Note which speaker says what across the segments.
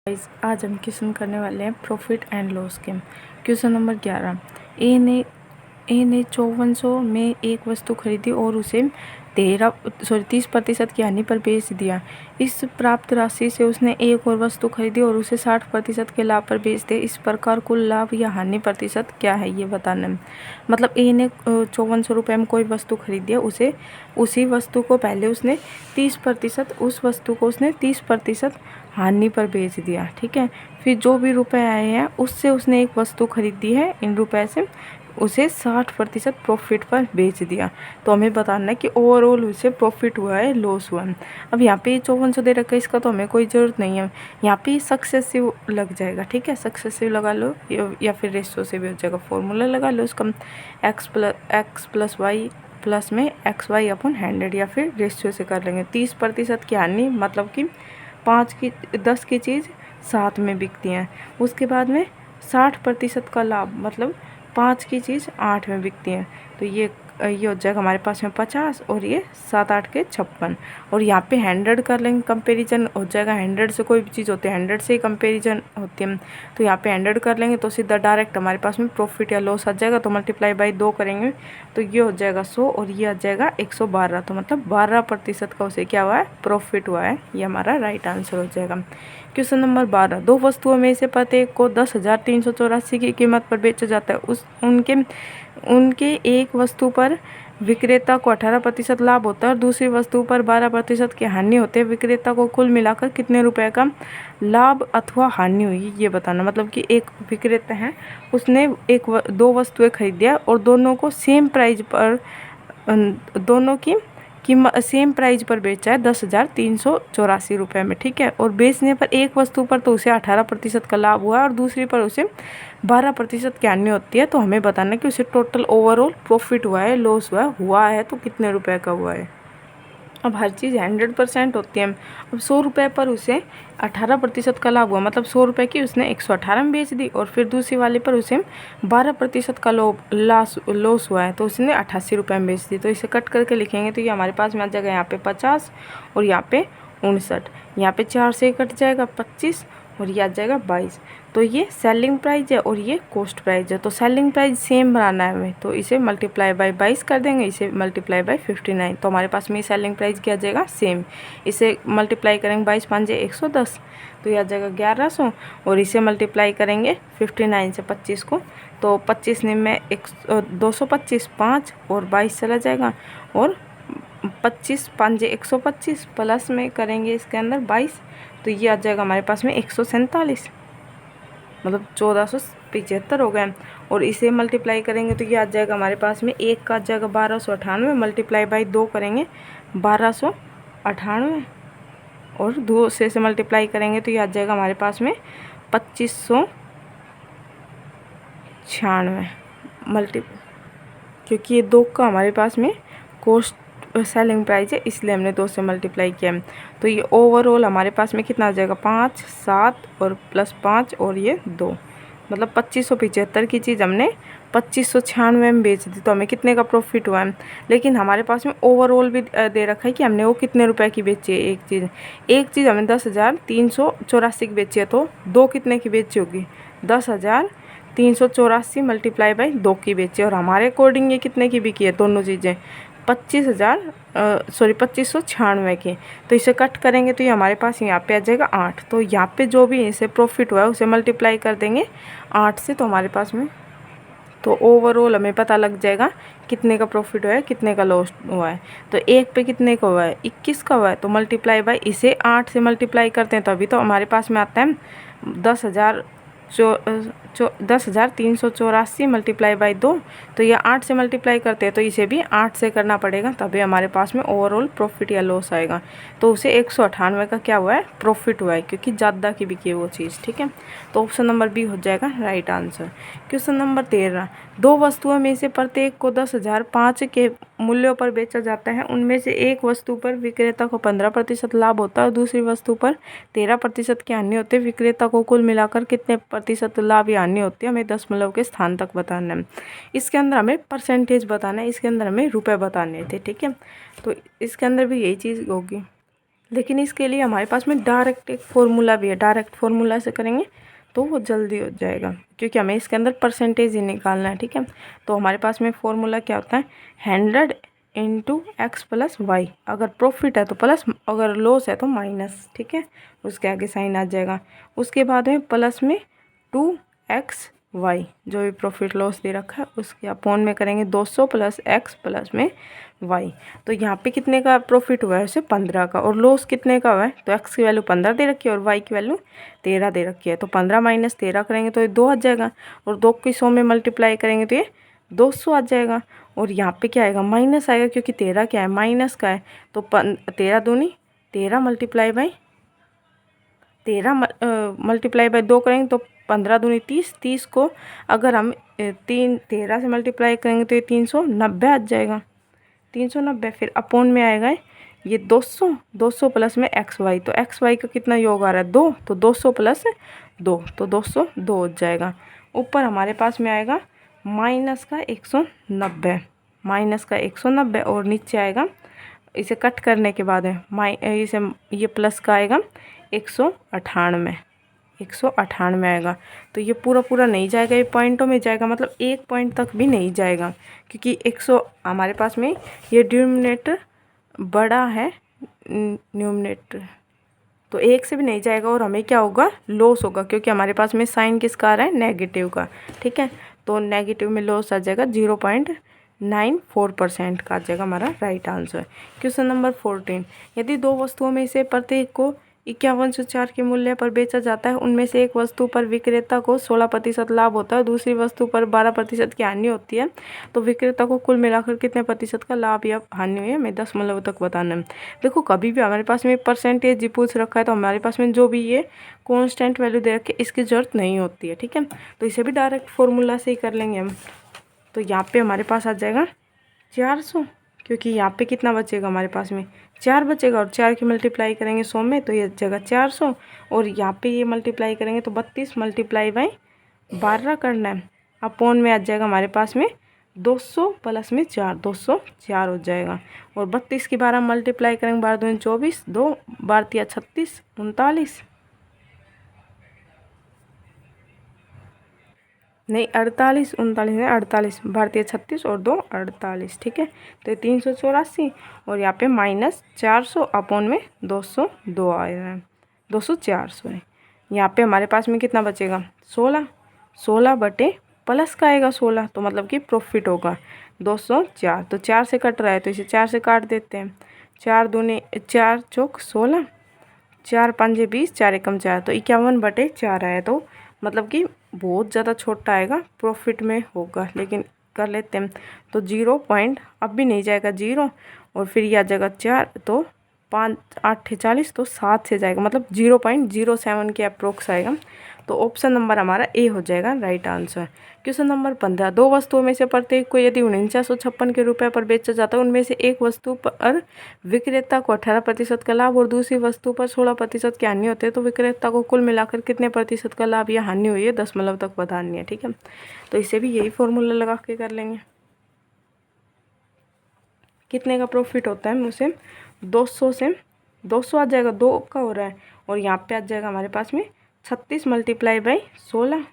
Speaker 1: आज हम क्वेश्चन करने वाले हैं प्रॉफिट एंड लॉस के। Question number 11। ए ने 5400 में एक वस्तु खरीदी और उसे 30% की हानि पर बेच दिया। इस प्राप्त राशि से उसने एक और वस्तु खरीदी और उसे 60% के लाभ पर बेच दिया। इस प्रकार कुल लाभ या हानि प्रतिशत क्या है ये बताना है। मतलब ए ने 5400 रुपये में कोई वस्तु खरीदी है, उसे उसी वस्तु को पहले उसने 30%, उस वस्तु को उसने 30% हानि पर बेच दिया। ठीक है, फिर जो भी रुपए आए हैं उससे उसने एक वस्तु खरीदी है, इन रुपए से उसे 60% प्रॉफिट पर बेच दिया। तो हमें बताना है कि ओवरऑल उसे प्रॉफिट हुआ है, लॉस हुआ है। अब यहाँ पे 5400 दे रखा है, इसका तो हमें कोई ज़रूरत नहीं है। यहाँ पे सक्सेसिव लग जाएगा। ठीक है, सक्सेसिव लगा लो या फिर रेशो से भी हो जाएगा। फॉर्मूला लगा लो उसका, एक्स प्लस वाई प्लस में एक्स वाई अपॉन 100, या फिर रेशियो से कर लेंगे। 30% की हानि मतलब कि 10 की चीज़ 7 में बिकती हैं। उसके बाद में 60% का लाभ मतलब 5 की चीज़ 8 में बिकती हैं। तो ये हो जाएगा हमारे पास में 50 और ये 7 8 के 56। और यहाँ पे 100 कर लेंगे, कंपेरिजन हो जाएगा। 100 से कोई भी चीज़ होती है 100 से ही कंपेरिजन होती है। तो यहाँ पे 100 कर लेंगे तो सीधा डायरेक्ट हमारे पास में प्रॉफिट या लॉस आ जाएगा। तो मल्टीप्लाई बाई 2 करेंगे तो ये हो जाएगा 100 और ये आ जाएगा 112। तो मतलब 12% का उसे क्या हुआ है, प्रॉफिट हुआ है। ये हमारा राइट आंसर हो जाएगा। Question number 12। दो वस्तुओं में से प्रत्येक को 10,384 की कीमत पर बेचा जाता है। उनके एक वस्तु पर विक्रेता को 18% लाभ होता है और दूसरी वस्तु पर 12% की हानि होती है। विक्रेता को कुल मिलाकर कितने रुपए का लाभ अथवा हानि हुई ये बताना। मतलब कि एक विक्रेता है, उसने दो वस्तुएं खरीदी और दोनों को सेम प्राइस पर, दोनों की कीमत सेम प्राइस पर बेचा है 10,384 रुपये में। ठीक है, और बेचने पर एक वस्तु पर तो उसे 18% का लाभ हुआ है और दूसरी पर उसे 12% की हानि होती है। तो हमें बताना है कि उसे टोटल ओवरऑल प्रॉफिट हुआ है, लॉस हुआ है तो कितने रुपए का हुआ है। अब हर चीज़ 100% होती है। अब 100 रुपये पर उसे 18% का लाभ हुआ, मतलब 100 रुपये की उसने 118 में बेच दी और फिर दूसरी वाले पर उसे 12% का लॉस हुआ है तो उसने 88 रुपये में बेच दी। तो इसे कट करके लिखेंगे तो ये हमारे पास में आ जाएगा यहाँ पे 50 और यहाँ पे 59। यहाँ पे 4 से कट जाएगा 25 और ये आ जाएगा 22। तो ये सेलिंग प्राइस है और ये कॉस्ट प्राइस है। तो सेलिंग प्राइस सेम बनाना है हमें, तो इसे मल्टीप्लाई बाय 22 कर देंगे, इसे मल्टीप्लाई बाय 59। तो हमारे पास में सेलिंग प्राइस क्या आ जाएगा, सेम। इसे मल्टीप्लाई करेंगे 22 5 110 तो ये आ जाएगा 1100 और इसे मल्टीप्लाई करेंगे 59 से 25 को तो 25 में 225 5 और 22 चला जाएगा और 25 5 125 प्लस में करेंगे इसके अंदर 22 तो ये आ जाएगा हमारे पास में 147, मतलब 1475 हो गए। और इसे मल्टीप्लाई करेंगे तो ये आ जाएगा हमारे पास में एक का आ जाएगा 1298, मल्टीप्लाई बाई 2 करेंगे 1298 और 2 से मल्टीप्लाई करेंगे तो ये आ जाएगा हमारे पास में 2596 क्योंकि ये 2 का हमारे पास में कॉस्ट सेलिंग प्राइस है इसलिए हमने 2 से मल्टीप्लाई किया। तो ये ओवरऑल हमारे पास में कितना आ जाएगा 5 7 और प्लस 5 और ये 2, मतलब 2575 की चीज़ हमने 2596 में बेच दी। तो हमें कितने का प्रॉफिट हुआ है। लेकिन हमारे पास में ओवरऑल भी दे रखा है कि हमने वो कितने रुपए की बेची है। एक चीज़ हमने 10,384 की बेची है तो 2 कितने की बेची होगी, 10,384 मल्टीप्लाई बाई 2 की बेची और हमारे अकॉर्डिंग ये कितने की बिकी है दोनों चीज़ें 2596 की। तो इसे कट करेंगे तो ये हमारे पास यहाँ पे आ जाएगा 8। तो यहाँ पे जो भी इसे प्रॉफिट हुआ है उसे मल्टीप्लाई कर देंगे 8 से तो हमारे पास में तो ओवरऑल हमें पता लग जाएगा कितने का प्रॉफिट हुआ है कितने का लॉस हुआ है। तो एक पे कितने का हुआ है 21 का हुआ है तो मल्टीप्लाई बाई इसे 8 से मल्टीप्लाई करते हैं तो अभी तो हमारे पास में आता है 10,384 मल्टीप्लाई बाई 2 तो ये 8 से मल्टीप्लाई करते हैं तो इसे भी 8 से करना पड़ेगा तभी हमारे पास में ओवरऑल प्रॉफिट या लॉस आएगा। तो उसे 198 का क्या हुआ है प्रॉफिट हुआ है क्योंकि ज़्यादा की बिकी है वो चीज़। ठीक है, तो ऑप्शन नंबर बी हो जाएगा राइट आंसर। Question number 13। दो वस्तुओं में से प्रत्येक को 10,005 के मूल्यों पर बेचा जाता है। उनमें से एक वस्तु पर विक्रेता को 15% लाभ होता है और दूसरी वस्तु पर 13% की हानि होती है। विक्रेता को कुल मिलाकर कितने प्रतिशत लाभ या हानि होती है, हमें दशमलव के स्थान तक बताना है। इसके अंदर हमें परसेंटेज बताना है, इसके अंदर हमें रुपए बताने थे। ठीक है, तो इसके अंदर भी यही चीज़ होगी। लेकिन इसके लिए हमारे पास में डायरेक्ट एक फॉर्मूला भी है, डायरेक्ट फार्मूला से करेंगे तो वो जल्दी हो जाएगा, क्योंकि हमें इसके अंदर परसेंटेज ही निकालना है। ठीक है, तो हमारे पास में फॉर्मूला क्या होता है, 100 इंटू एक्स प्लस वाई। अगर प्रॉफिट है तो प्लस, अगर लॉस है तो माइनस। ठीक है, उसके आगे साइन आ जाएगा। उसके बाद में प्लस में 2x वाई, जो भी प्रॉफिट लॉस दे रखा है उसके अपॉन में करेंगे 200 प्लस एक्स प्लस में वाई। तो यहाँ पे कितने का प्रॉफिट हुआ है, उसे 15 का, और लॉस कितने का हुआ है, तो एक्स की वैल्यू 15 दे रखी है और वाई की वैल्यू 13 दे रखी है। तो 15 माइनस 13 करेंगे तो ये 2 आ जाएगा, और 2 की 100 में मल्टीप्लाई करेंगे तो ये 200 आ जाएगा। और यहाँ पे क्या आएगा, माइनस आएगा, क्योंकि 13 क्या है, माइनस का है। तो 13 दूनी 13 मल्टीप्लाई बाई 2 करेंगे तो 15 दूनी 30, 30 को अगर हम 13 से मल्टीप्लाई करेंगे तो ये 390 आ जाएगा, 390। फिर अपॉन में आएगा ये 200, 200 प्लस में एक्स वाई। तो एक्स वाई का कितना योग आ रहा है, 2, तो 200 प्लस 2, तो 202 हो जाएगा। ऊपर हमारे पास में आएगा माइनस का 190, माइनस का 190, और नीचे आएगा इसे कट करने के बाद है इसे ये प्लस का आएगा 198, 198 आएगा। तो ये पूरा पूरा नहीं जाएगा, ये पॉइंटों में जाएगा, मतलब एक पॉइंट तक भी नहीं जाएगा, क्योंकि 100 हमारे पास में ये डिनोमिनेटर बड़ा है न्यूमरेटर, तो एक से भी नहीं जाएगा। और हमें क्या होगा, लॉस होगा, क्योंकि हमारे पास में साइन किसका आ रहा है, नेगेटिव का। ठीक है, तो नेगेटिव में लॉस आ जाएगा 0.94% का आ जाएगा हमारा राइट आंसर। क्वेश्चन नंबर 14, यदि दो वस्तुओं में से प्रत्येक को 5104 के मूल्य पर बेचा जाता है, उनमें से एक वस्तु पर विक्रेता को 16% लाभ होता है, दूसरी वस्तु पर 12% की हानि होती है, तो विक्रेता को कुल मिलाकर कितने प्रतिशत का लाभ या हानि हुई है, हमें दशमलव तक बताना है। देखो, कभी भी हमारे पास में परसेंटेज जी पूछ रखा है तो हमारे पास में जो भी ये कांस्टेंट वैल्यू दे रखी है इसकी ज़रूरत नहीं होती है। ठीक है, तो इसे भी डायरेक्ट फार्मूला से ही कर लेंगे हम। तो यहाँ पे हमारे पास आ जाएगा 400, क्योंकि यहाँ पे कितना बचेगा, हमारे पास में 4 बचेगा, और 4 की मल्टीप्लाई करेंगे 100 में तो ये जगह 400, और यहाँ पे ये मल्टीप्लाई करेंगे तो 32 मल्टीप्लाई बाई 12 करना है। अपॉन में आ जाएगा हमारे पास में 200 प्लस में 4, 204 हो जाएगा। और 32 की 12 मल्टीप्लाई करेंगे, 12 दूनी 24, 2 12 36 39, नहीं 48, 39 है 48, भारतीय 36 और 2 48। ठीक है, तो ये 384, और यहाँ पे माइनस 400 अपॉन में 202 आ रहा है, 204 सॉरी। यहाँ पे हमारे पास में कितना बचेगा, 16, 16 बटे प्लस का आएगा 16, तो मतलब कि प्रॉफिट होगा 204। तो 4 से कट रहा है तो इसे 4 से काट देते हैं, 4 दूनी 4 चौक 16, 4 पंजे 20, 4 एकम 4, तो 51/4 आया। तो मतलब कि बहुत ज़्यादा छोटा आएगा, प्रॉफिट में होगा, लेकिन कर लेते हैं। तो 0 पॉइंट अब भी नहीं जाएगा 0, और फिर यह आ जाएगा 4, तो 5 8 40, तो 7 से जाएगा, मतलब 0.07 के अप्रोक्स आएगा। तो ऑप्शन नंबर हमारा ए हो जाएगा राइट आंसर। क्वेश्चन नंबर 15, दो वस्तुओं में से प्रत्येक को यदि 4956 के रुपये पर बेचा जाता है, उनमें से एक वस्तु पर विक्रेता को 18% का लाभ और दूसरी वस्तु पर 16% की हानि होती है, तो विक्रेता को कुल मिलाकर कितने प्रतिशत का लाभ या हानि हुई है, दशमलव तक बतानी है। ठीक है, तो इसे भी यही फॉर्मूला लगा के कर लेंगे। कितने का प्रॉफिट होता है, उसे 200 से 200 आ जाएगा, 2 का हो रहा है, और यहाँ पे आ जाएगा हमारे पास में 36 मल्टीप्लाई बाई 16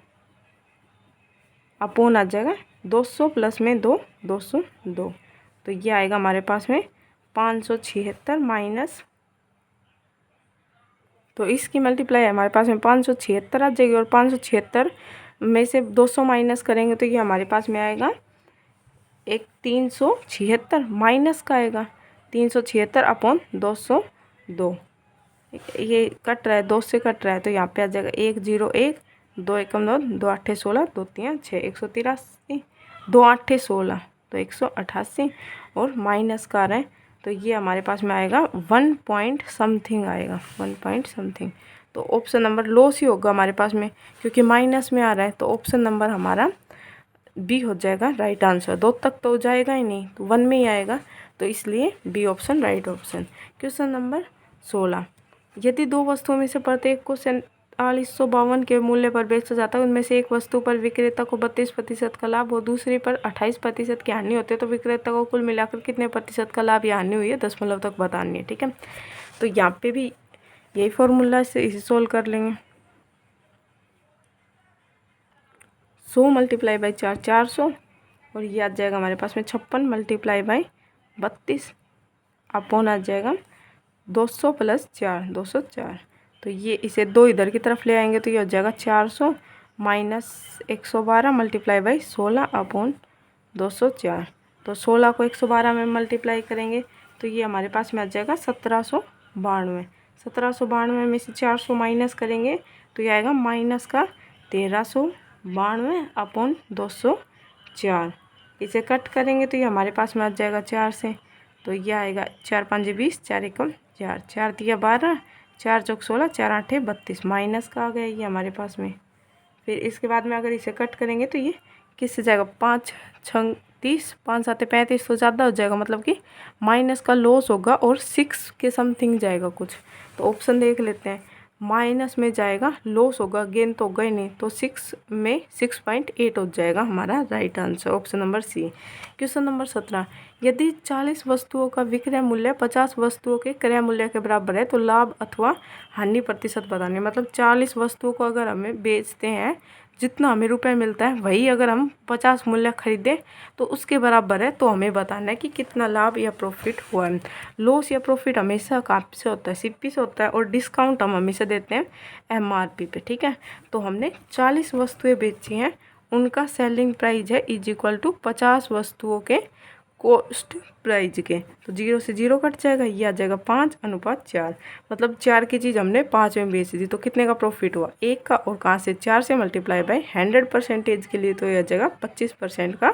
Speaker 1: अपोन आ जाएगा 200 प्लस में 2, 202, तो ये आएगा हमारे पास में 576 माइनस, तो इसकी मल्टीप्लाई हमारे पास में 576 आ जाएगी, और 576 में से 200 माइनस करेंगे तो ये हमारे पास में आएगा एक 376, माइनस का आएगा 376 अपॉन 202, ये कट रहा है, 2 से कट रहा है, तो यहाँ पे आ जाएगा 101, 2 एकम 2, 2 आठे 16, 2 3 6, 183, 2 आठे 16, तो 188, और माइनस का आ रहा है, तो ये हमारे पास में आएगा 1 पॉइंट समथिंग आएगा, 1 पॉइंट समथिंग। तो ऑप्शन नंबर लॉस ही होगा हमारे पास में, क्योंकि माइनस में आ रहा है, तो ऑप्शन नंबर हमारा बी हो जाएगा राइट आंसर। 2 तक तो जाएगा ही नहीं, तो 1 में ही आएगा, तो इसलिए B option right option. Question number 16, यदि दो वस्तुओं में से प्रत्येक को 4752 के मूल्य पर बेचा जाता है, उनमें से एक वस्तु पर विक्रेता को 32% का लाभ और दूसरी पर 28% की हानि होती है, तो विक्रेता को कुल मिलाकर कितने प्रतिशत का लाभ या हानि हुई है, दशमलव तक बतानी है। ठीक है, तो यहाँ पे भी यही फॉर्मूला से इसे सोल्व कर लेंगे। 100 मल्टीप्लाई बाई 4 400, और ये आ जाएगा हमारे पास में 56 मल्टीप्लाई बाई 32 अपॉन आ जाएगा 200 प्लस 4 204। तो ये इसे 2 इधर की तरफ ले आएंगे तो ये हो जाएगा 400 माइनस 112 मल्टीप्लाई बाई 16 अपॉन 204। तो 16 को 112 में मल्टीप्लाई करेंगे तो ये हमारे पास में आ जाएगा 1792। 1792 में से 400 माइनस करेंगे तो ये आएगा माइनस का 1392 अपॉन 204। इसे कट करेंगे तो ये हमारे पास में आ जाएगा 4 से, तो ये आएगा 4 5 20, 4 एकम 4, 4 दिया 12, 4 चौक 16, 4 आठे 32, माइनस का आ गया ये हमारे पास में। फिर इसके बाद में अगर इसे कट करेंगे तो ये किससे जाएगा, 5 6 30, 5 7 35, तो ज़्यादा हो जाएगा, मतलब कि माइनस का लॉस होगा और 6 के समथिंग जाएगा कुछ। तो ऑप्शन देख लेते हैं, माइनस में जाएगा, लॉस होगा, गेन तो होगा ही नहीं, तो 6 में 6.8 हो जाएगा हमारा right answer, option number C. Question number 17, यदि 40 वस्तुओं का विक्रय मूल्य 50 वस्तुओं के क्रय मूल्य के बराबर है तो लाभ अथवा हानि प्रतिशत बताने। मतलब 40 वस्तुओं को अगर हमें बेचते हैं, जितना हमें रुपए मिलता है वही अगर हम 50 मूल्य खरीदें तो उसके बराबर है, तो हमें बताना है कि कितना लाभ या प्रॉफिट हुआ है। लॉस या प्रॉफिट हमेशा कहाँ से होता है, सीपी से होता है, और डिस्काउंट हम हमेशा देते हैं एमआरपी पे, ठीक है। तो हमने 40 वस्तुएं बेची हैं, उनका सेलिंग प्राइस है इज इक्वल टू 50 वस्तुओं के कॉस्ट प्राइज के, तो 0 से 0 कट जाएगा, ये आ जाएगा 5:4। मतलब 4 की चीज़ हमने 5 में बेच दी तो कितने का प्रॉफिट हुआ, 1 का, और कहाँ से 4 से मल्टीप्लाई बाय 100% के लिए तो ये आ जाएगा 25% का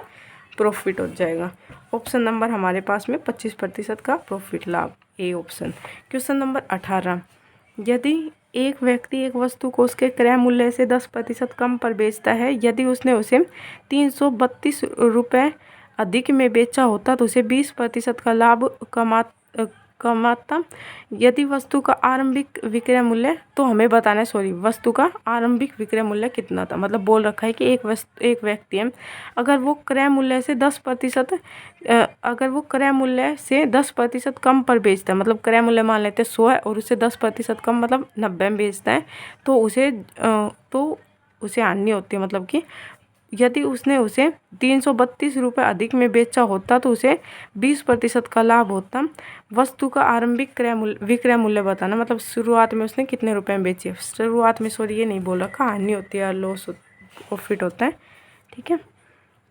Speaker 1: प्रॉफिट हो जाएगा। ऑप्शन नंबर हमारे पास में 25% का प्रॉफिट लाभ, ए ऑप्शन। क्वेश्चन नंबर 18, यदि एक व्यक्ति एक वस्तु को उसके क्रय मूल्य से 10% कम पर बेचता है, यदि उसने उसे 332 रुपये अधिक में बेचा होता तो उसे 20% का लाभ कमाता। यदि वस्तु का आरंभिक विक्रय मूल्य, तो हमें बताना है, सॉरी, वस्तु का आरंभिक विक्रय मूल्य कितना था। मतलब बोल रखा है कि एक व्यक्ति है, अगर वो क्रय मूल्य से 10% अगर वो क्रय मूल्य से 10% कम पर बेचता है, मतलब क्रय मूल्य मान लेते हैं 100 है और उससे 10% कम मतलब 90 में बेचता है, तो उसे हानि होती है। मतलब कि यदि उसने उसे 332 रुपये अधिक में बेचा होता तो उसे 20% का लाभ होता। वस्तु का आरंभिक विक्रय मूल्य बताना, मतलब शुरुआत में उसने कितने रुपए में बेची है। शुरुआत में, सॉरी, ये नहीं बोल रखा, हानि होती है, लॉस प्रॉफिट होता है, ठीक है।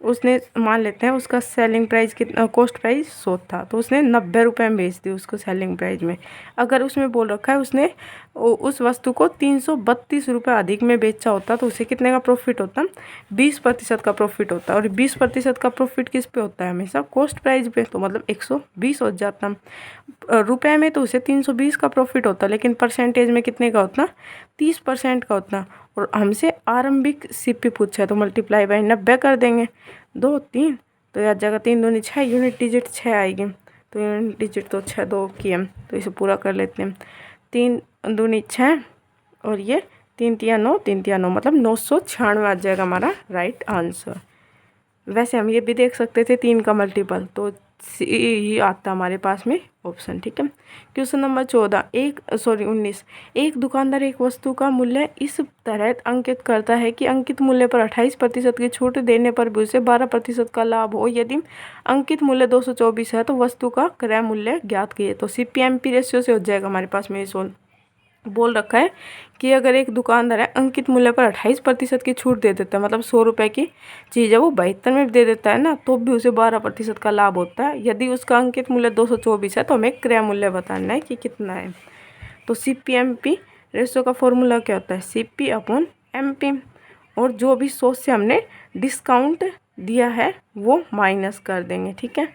Speaker 1: उसने मान लेते हैं उसका सेलिंग प्राइस कितना, कॉस्ट प्राइस 100 था, तो उसने 90 रुपये में बेच दी उसको सेलिंग प्राइस में। अगर उसमें बोल रखा है उसने उस वस्तु को 332 रुपये अधिक में बेचा होता तो उसे कितने का प्रॉफिट होता, 20% का प्रॉफिट होता। और 20% का प्रॉफिट किस पे होता है, हमेशा कॉस्ट प्राइस पे, तो मतलब 120 हो जाता। रुपये में तो उसे 320 का प्रॉफिट होता, लेकिन परसेंटेज में कितने का होता, 30% का होता। और हमसे आरंभिक सीपी पूछा है तो मल्टीप्लाई बाय 90 कर देंगे, 2 3, तो याद जाएगा 3 दूनी 6, यूनिट डिजिट 6 आएगी, तो यूनिट डिजिट तो 6 2 की है, तो इसे पूरा कर लेते हैं। 3 दूनी 6 और ये 3 तिया 9, 3 तिया 9, मतलब 996 आ जाएगा हमारा राइट आंसर। वैसे हम ये भी देख सकते थे 3 का मल्टीपल, तो ही आता हमारे पास में ऑप्शन, ठीक है। क्वेश्चन नंबर 19, एक दुकानदार एक वस्तु का मूल्य इस तरह अंकित करता है कि अंकित मूल्य पर 28% की छूट देने पर भी उसे 12% का लाभ हो। यदि अंकित मूल्य 224 है तो वस्तु का क्रय मूल्य ज्ञात कीजिए। तो CP/MP रेशियो से हो जाएगा हमारे पास में, ये बोल रखा है कि अगर एक दुकानदार है अंकित मूल्य पर 28% की छूट दे देता है, मतलब 100 रुपये की चीज़ है वो 72 में दे देता है ना, तो भी उसे 12% का लाभ होता है। यदि उसका अंकित मूल्य 224 है तो हमें क्रय मूल्य बताना है कि कितना है। तो CP/MP रेशो का फॉर्मूला क्या होता है, CP/MP, और जो भी 100 से हमने डिस्काउंट दिया है वो माइनस कर देंगे, ठीक है,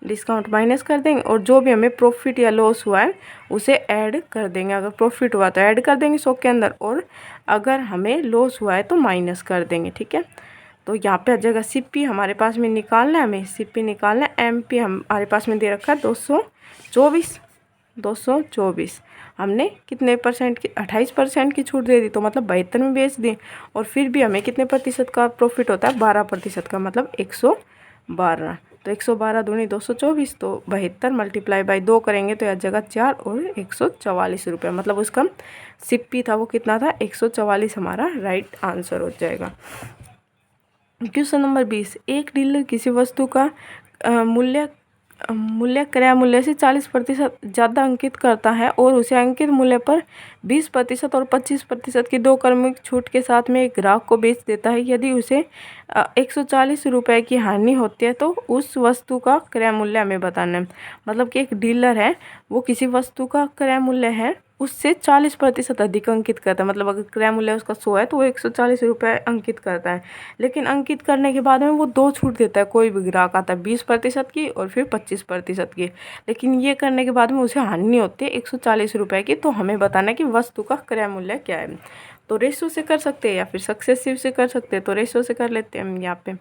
Speaker 1: डिस्काउंट माइनस कर देंगे, और जो भी हमें प्रॉफिट या लॉस हुआ है उसे ऐड कर देंगे। अगर प्रॉफिट हुआ तो ऐड कर देंगे 100 के अंदर, और अगर हमें लॉस हुआ है तो माइनस कर देंगे, ठीक है। तो यहाँ पे आ जाएगा CP हमारे पास में निकालना है, हमें CP निकालना है। MP हमारे पास में दे रखा है 224, हमने कितने परसेंट की, 28% की छूट दे दी, तो मतलब 72 में बेच दी, और फिर भी हमें कितने प्रतिशत का प्रॉफिट होता है, 12% का, मतलब 112। तो 112 दूनी 224, तो 72 मल्टीप्लाई बाई 2 करेंगे तो यह जगह 4 और 144 रुपये, मतलब उसका सिप्पी था वो कितना था 144, हमारा राइट आंसर हो जाएगा। क्वेश्चन नंबर 20, एक डीलर किसी वस्तु का मूल्य क्रय मूल्य से 40% ज़्यादा अंकित करता है और उसे अंकित मूल्य पर 20% और 25% की 2 क्रमिक छूट के साथ में एक ग्राहक को बेच देता है। यदि उसे 140 रुपये की हानि होती है तो उस वस्तु का क्रय मूल्य हमें बताना है। मतलब कि एक डीलर है, वो किसी वस्तु का क्रय मूल्य है उससे 40% अधिक अंकित करता है। मतलब अगर क्रय मूल्य उसका 100 है तो वो 140 रुपये अंकित करता है, लेकिन अंकित करने के बाद में वो 2 छूट देता है। कोई भी ग्राहक आता है 20% की और फिर 25% की, लेकिन ये करने के बाद में उसे हानि होती है 140 रुपये की। तो हमें बताना है कि वस्तु का क्रय मूल्य क्या है। तो रेशो से कर सकते हैं या फिर सक्सेसिव से कर सकते हैं। तो रेशो से कर लेते हैं हम यहाँ पे।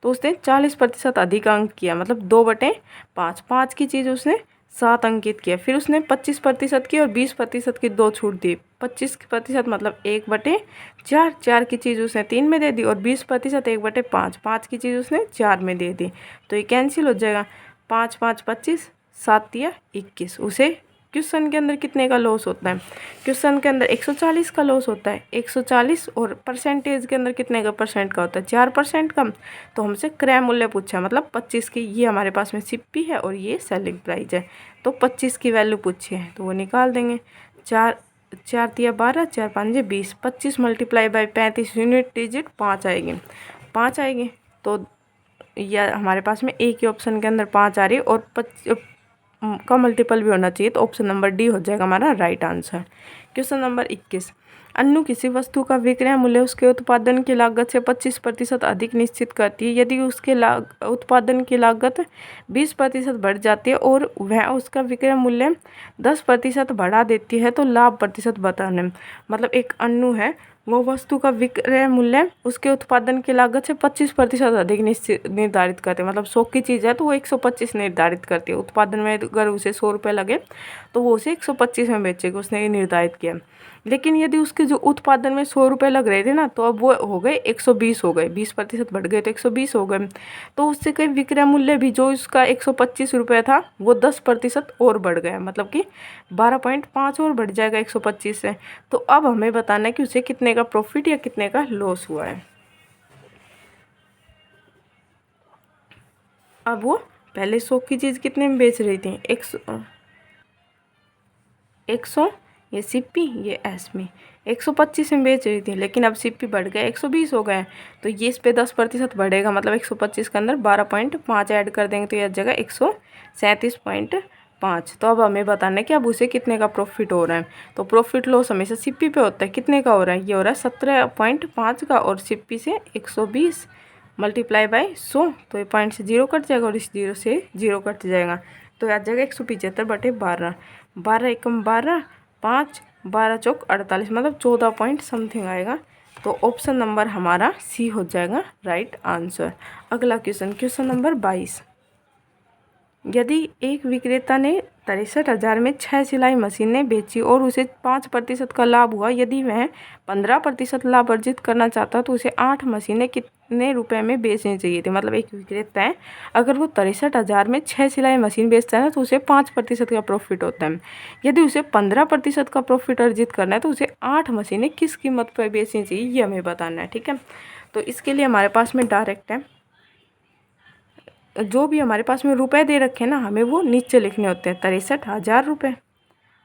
Speaker 1: तो उसने 40% अधिक अंक किया, मतलब 2/5, 5 की चीज़ उसने 7 अंकित किया। फिर उसने 25% की और 20% की 2 छूट दी। 25% मतलब 1/4, 4 की चीज़ उसने 3 में दे दी, और 20% 1/5, 5 की चीज़ उसने 4 में दे दी। तो ये कैंसिल हो जाएगा, 5 5 25, 7 या 21। उसे क्वेश्चन के अंदर कितने का लॉस होता है? क्वेश्चन के अंदर 140 का लॉस होता है, 140, और परसेंटेज के अंदर कितने का परसेंट का होता है? 4% का। तो हमसे क्रय मूल्य पूछा, मतलब 25 की। ये हमारे पास में सिप्पी है और ये सेलिंग प्राइस है, तो 25 की वैल्यू पूछी है तो वो निकाल देंगे। 4 4 तिया 12, 4 5 20, 25 मल्टीप्लाई बाई 35 यूनिट डिजिट 5 आएगी, 5 आएगी। तो यह हमारे पास में एक ही ऑप्शन के अंदर 5 आ रही है, और का मल्टीपल भी होना चाहिए, तो ऑप्शन नंबर डी हो जाएगा हमारा right answer. Question number 21, Annu किसी वस्तु का विक्रय मूल्य उसके उत्पादन की लागत से 25% अधिक निश्चित करती है। यदि उसके उत्पादन की लागत 20% बढ़ जाती है और वह उसका विक्रय मूल्य 10% बढ़ा देती है तो लाभ प्रतिशत बताना है। मतलब एक अन्नू है, वो वस्तु का विक्रय मूल्य उसके उत्पादन की लागत से 25% अधिक निर्धारित करते हैं। मतलब 100 की चीज़ है तो वो 125 निर्धारित करती है। उत्पादन में अगर उसे 100 रुपये लगे तो वो उसे 125 में बेचेगी, उसने ये निर्धारित किया। लेकिन यदि उसके जो उत्पादन में 100 रुपये लग रहे थे ना, तो अब वो हो गए 120 हो गए, 20% बढ़ गए तो 120 हो गए। तो उससे कहीं विक्रय मूल्य भी जो उसका 125 रुपये था वो 10% और बढ़ गया, मतलब कि 12.5 और बढ़ जाएगा 125 से। तो अब हमें बताना है कि उसे कितने का प्रॉफिट या कितने का लॉस हुआ है। अब वो पहले 100 की चीज़ कितने में बेच रही थी? 100, ये सिप्पी, ये एसमी 125 में बेच रही थी, लेकिन अब सिप्पी बढ़ गया 120 हो गए, तो ये इस पे 10% बढ़ेगा। मतलब 125 के अंदर 12.5 ऐड कर देंगे तो यह जगह 137.5। तो अब हमें बताना है कि अब उसे कितने का प्रॉफिट हो रहा है। तो प्रॉफिट लॉस हमेशा सिप्पी पे होता है। कितने का हो रहा है? ये हो रहा है 17.5 का, और सिप्पी से 120 मल्टीप्लाई बाई 100, तो ये पॉइंट से 0 कट जाएगा और इस 0 से 0 कट जाएगा, तो आ जाएगा 175/12। 12 एकम 12, 5, 12 चौक 48, मतलब 14 पॉइंट समथिंग आएगा। तो ऑप्शन नंबर हमारा सी हो जाएगा राइट आंसर। अगला क्वेश्चन, क्वेश्चन नंबर 22, यदि एक विक्रेता ने 63,000 में 6 सिलाई मशीनें बेची और उसे 5% का लाभ हुआ, यदि वह 15% लाभ अर्जित करना चाहता तो उसे 8 मशीनें कितने रुपए में बेचनी चाहिए थी? मतलब एक विक्रेता है, अगर वो 63,000 में 6 सिलाई मशीन बेचता है ना, तो उसे 5% का प्रॉफिट होता है। यदि उसे 15% का प्रॉफिट अर्जित करना है तो उसे 8 मशीनें किस कीमत पर बेचनी चाहिए, ये हमें बताना है। ठीक है, तो इसके लिए हमारे पास में डायरेक्ट है, जो भी हमारे पास में रुपए दे रखे हैं ना, हमें वो नीचे लिखने होते हैं। 63,000 रुपये,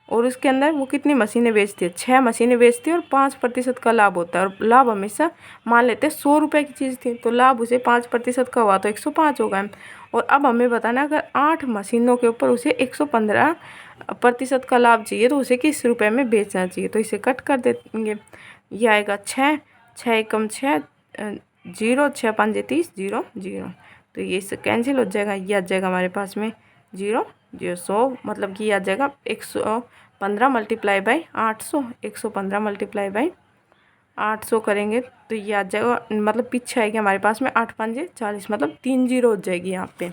Speaker 1: और उसके अंदर वो कितनी मशीनें बेचती है? 6 मशीनें बेचती है और 5% का लाभ होता है। और लाभ हमेशा मान लेते हैं 100 रुपये की चीज़ थी, तो लाभ उसे 5% का हुआ तो 105 होगा। और अब हमें बताना, अगर 8 मशीनों के ऊपर उसे 115% का लाभ चाहिए तो उसे किस रुपए में बेचना चाहिए? तो इसे कट कर देंगे। ये आएगा 6, 6 एकम 6, 0, 6 5 30, 0 0, तो ये इससे कैंसिल हो जाएगा। ये आ जाएगा हमारे पास में 0 0, 100, मतलब कि ये आ जाएगा 115 मल्टीप्लाई बाई 800, 115 मल्टीप्लाई बाई 800 करेंगे तो ये आ जाएगा, मतलब पीछे आएगी हमारे पास में 8 5 40, मतलब 3 0 हो जाएगी यहाँ पे।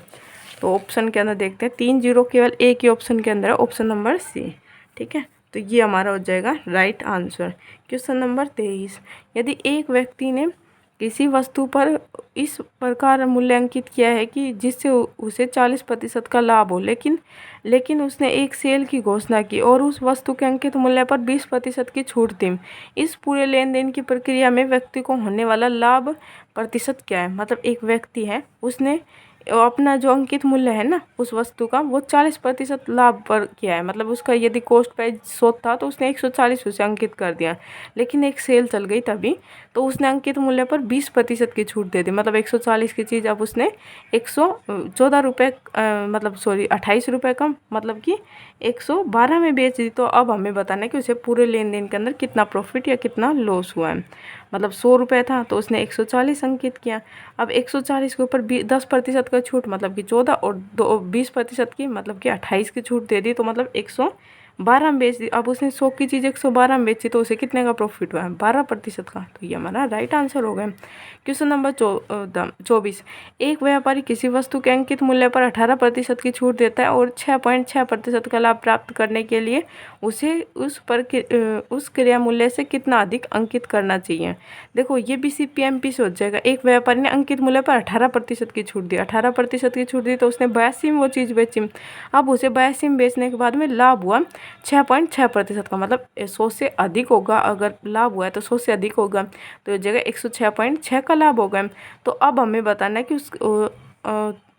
Speaker 1: तो ऑप्शन के अंदर देखते हैं, 3 0 केवल एक ही ऑप्शन के अंदर है, ऑप्शन नंबर सी। ठीक है, तो ये हमारा हो जाएगा राइट आंसर। क्वेश्चन नंबर 23, यदि एक व्यक्ति ने किसी वस्तु पर इस प्रकार मूल्यांकित किया है कि जिससे उसे 40% का लाभ हो, लेकिन उसने एक सेल की घोषणा की और उस वस्तु के अंकित मूल्य पर 20% की छूट दी। इस पूरे लेन देन की प्रक्रिया में व्यक्ति को होने वाला लाभ प्रतिशत क्या है? मतलब एक व्यक्ति है, उसने अपना जो अंकित मूल्य है ना उस वस्तु का, वो 40% लाभ पर किया है। मतलब उसका यदि कॉस्ट प्राइस 100 था तो उसने 140 उसे अंकित कर दिया, लेकिन एक सेल चल गई तभी, तो उसने अंकित मूल्य पर 20% की छूट दे दी। मतलब 140 की चीज़ अब उसने 114 रुपये मतलब 28 रुपये कम, मतलब कि 112 में बेच दी। तो अब हमें बताना है कि उसे पूरे लेन देन के अंदर कितना प्रॉफिट या कितना लॉस हुआ है। मतलब 100 रुपये था तो उसने 140 अंकित किया। अब 140 के ऊपर 10% का छूट, मतलब कि 14, और 20% की मतलब कि 28 की छूट दे दी, तो मतलब 112 में बेच दी। अब उसने 100 की चीज़ 112 में बेची तो उसे कितने का प्रॉफिट हुआ है? 12% का। तो ये हमारा राइट आंसर हो गया। Question number 24। एक व्यापारी किसी वस्तु के अंकित मूल्य पर 18% की छूट देता है और 6.6% का लाभ प्राप्त करने के लिए उसे उस क्रिया मूल्य से कितना अधिक अंकित करना चाहिए। देखो ये भी CPMP से हो जाएगा। एक व्यापारी ने अंकित मूल्य पर 18% की छूट दी, 18% की छूट दी तो उसने 82 में वो चीज़ बेची। अब उसे 82 में बेचने के बाद में लाभ हुआ 6.6% का, मतलब 100 से अधिक होगा। अगर लाभ हुआ है तो 100 से अधिक होगा, तो इस जगह 106.6 का लाभ होगा। तो अब हमें बताना है कि उस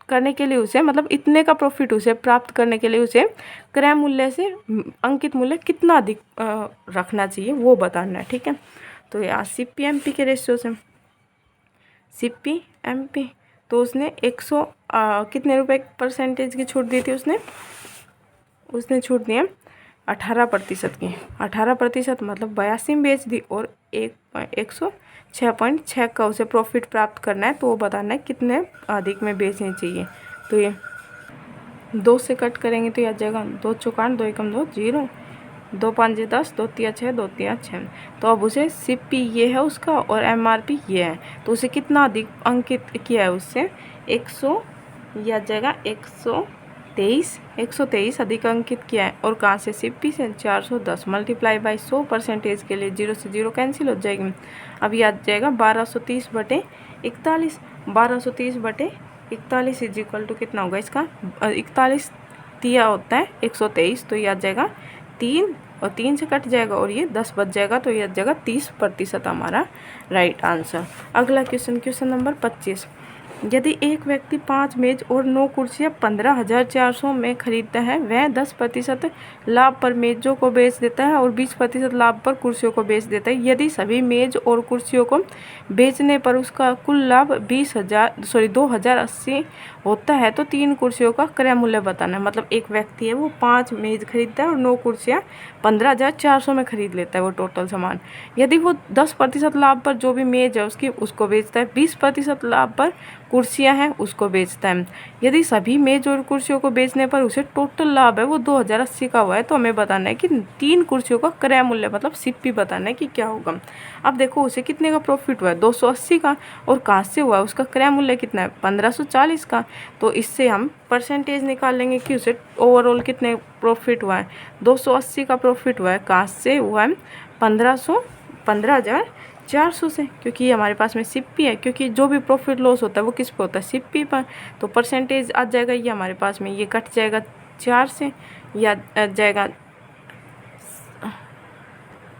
Speaker 1: करने के लिए उसे, मतलब इतने का प्रॉफिट उसे प्राप्त करने के लिए उसे क्रय मूल्य से अंकित मूल्य कितना अधिक रखना चाहिए, वो बताना है। ठीक है, तो यहाँ CPMP के रेशियो से CPMP, तो उसने 100 कितने रुपए परसेंटेज की छूट दी थी? उसने छूट दी 18% की। 18% मतलब 82 में बेच दी और 106.6 का उसे प्रॉफिट प्राप्त करना है, तो वो बताना है कितने अधिक में बेचनी चाहिए। तो ये 2 से कट करेंगे तो यह जाएगा 2 चौक 8, 2 एकम 2, 0, 2 5 10, 2 3 6, 2 3 6। तो अब उसे CP ये है उसका और MRP ये है, तो उसे कितना अधिक अंकित किया है? उससे 100, यह जाएगा 123 अधिक अंकित किया है। और कहाँ से? CP से 410 मल्टीप्लाई बाई 100 परसेंटेज के लिए 0 से 0 कैंसिल हो जाएगी। अब यह आ जाएगा 1230/41। 1230/41 इज इक्वल टू कितना होगा इसका? 41 दिया होता है 123, तो यह आ जाएगा 3 और 3 से कट जाएगा और ये 10 बच जाएगा, तो यह जगह 30% हमारा राइट आंसर। अगला क्वेश्चन नंबर 25। यदि एक व्यक्ति 5 मेज और 9 कुर्सियाँ 15,400 में खरीदता है, वह 10% लाभ पर मेजों को बेच देता है और 20% लाभ पर कुर्सियों को बेच देता है। यदि सभी मेज और कुर्सियों को बेचने पर उसका कुल लाभ 2,080 होता है, तो 3 कुर्सियों का क्रय मूल्य बताना है। मतलब एक व्यक्ति है, वो 5 मेज खरीदता है और 9 कुर्सियाँ 15,400 में खरीद लेता है वो टोटल सामान। यदि वो 10% लाभ पर जो भी मेज है उसको बेचता है, 20% लाभ पर कुर्सियां हैं उसको बेचता है। यदि सभी मेज और कुर्सियों को बेचने पर उसे टोटल लाभ है वो 2,080 का हुआ है, तो हमें बताना है कि 3 कुर्सियों का क्रय मूल्य मतलब CP बताना है कि क्या होगा। अब देखो उसे कितने का प्रॉफिट हुआ है? 280 का। और कहाँ से हुआ है? उसका क्रय मूल्य कितना है? 1540 का। तो इससे हम परसेंटेज निकाल लेंगे कि उसे ओवरऑल कितने प्रॉफिट हुआ है। 280 का प्रॉफिट हुआ है, कहाँ से हुआ है? 15,400 से, क्योंकि ये हमारे पास में CP है। क्योंकि जो भी प्रॉफिट लॉस होता है वो किस पे होता है? CP पर। तो परसेंटेज आ जाएगा ये हमारे पास में, ये कट जाएगा 4 से, या जाएगा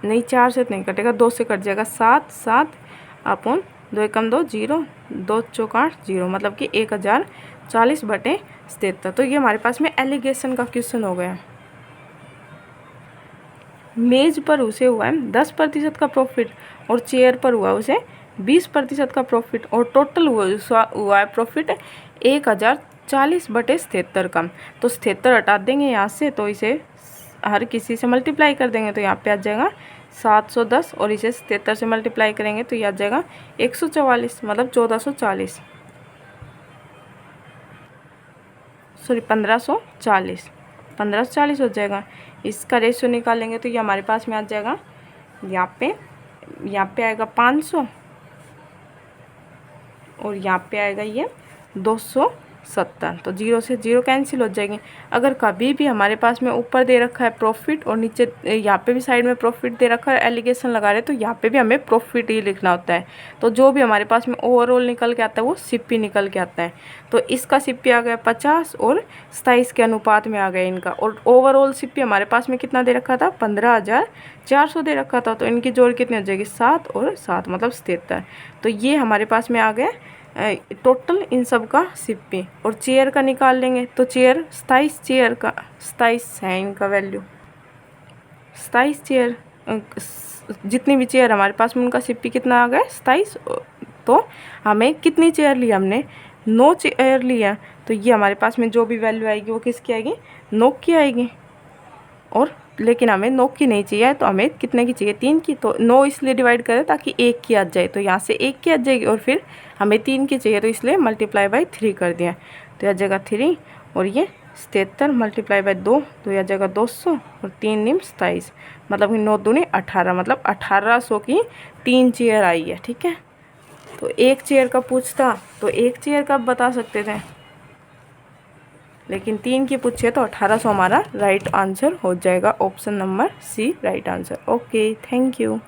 Speaker 1: नहीं 4 से नहीं कटेगा, 2 से कट जाएगा 7 अपॉन 2 एकम 2, 0, 2 चौक 8, 0, मतलब कि 1040/77। तो ये हमारे पास में एलिगेशन का क्वेश्चन हो गया। मेज पर उसे हुआ है 10% का प्रॉफिट और चेयर पर हुआ उसे 20% का प्रॉफिट, और टोटल हुआ है प्रॉफिट 1040/77 का। तो 77 हटा देंगे यहाँ से, तो इसे हर किसी से मल्टीप्लाई कर देंगे, तो यहाँ पे आ जाएगा 710, और इसे 77 से मल्टीप्लाई करेंगे तो ये आ जाएगा 144, मतलब 1440, सॉरी 1540 हो जाएगा। इसका रेशियो निकालेंगे तो ये हमारे पास में आ जाएगा, यहाँ पे आएगा 500 और यहाँ पे आएगा ये 200 70। तो 0 से 0 कैंसिल हो जाएगी। अगर कभी भी हमारे पास में ऊपर दे रखा है प्रॉफिट और नीचे यहाँ पे भी साइड में प्रॉफिट दे रखा है, एलिगेशन लगा रहे, तो यहाँ पे भी हमें प्रॉफिट ही लिखना होता है। तो जो भी हमारे पास में ओवरऑल निकल के आता है वो सिप्पी निकल के आता है। तो इसका सिप्पी आ गया 50 और 27 के अनुपात में आ गया इनका। और ओवरऑल सिप्पी हमारे पास में कितना दे रखा था, 15,400 दे रखा था। तो इनकी जोड़ कितनी हो जाएगी, 7 और 7 मतलब 77। तो ये हमारे पास में आ गया टोटल इन सब का सिप्पी। और चेयर का निकाल लेंगे तो चेयर 27 चेयर का 27 है इनका वैल्यू। 27 चेयर जितनी भी चेयर हमारे पास में उनका सिप्पी कितना आ गया, 27। तो हमें कितनी चेयर ली, हमने 9 चेयर लिया। तो ये हमारे पास में जो भी वैल्यू आएगी वो किसकी आएगी, 9 की आएगी। और लेकिन हमें 9 की नहीं चाहिए, तो हमें कितने की चाहिए, 3 की। तो 9 इसलिए डिवाइड करें ताकि 1 की आ जाए, तो यहाँ से 1 की आ जाएगी। और फिर हमें 3 की चाहिए, तो इसलिए मल्टीप्लाई बाय 3 कर दिया। तो यह जगह 3 और ये 77 मल्टीप्लाई बाय 2, तो यह जगह 200 और 3 निम 27, मतलब 9 दूनी 18, मतलब 1800 की 3 चेयर आई है। ठीक है, तो 1 चेयर का पूछता तो 1 चेयर का बता सकते थे, लेकिन 3 की पूछे तो 1800 हमारा राइट आंसर हो जाएगा। Option number C right answer. Okay, thank you.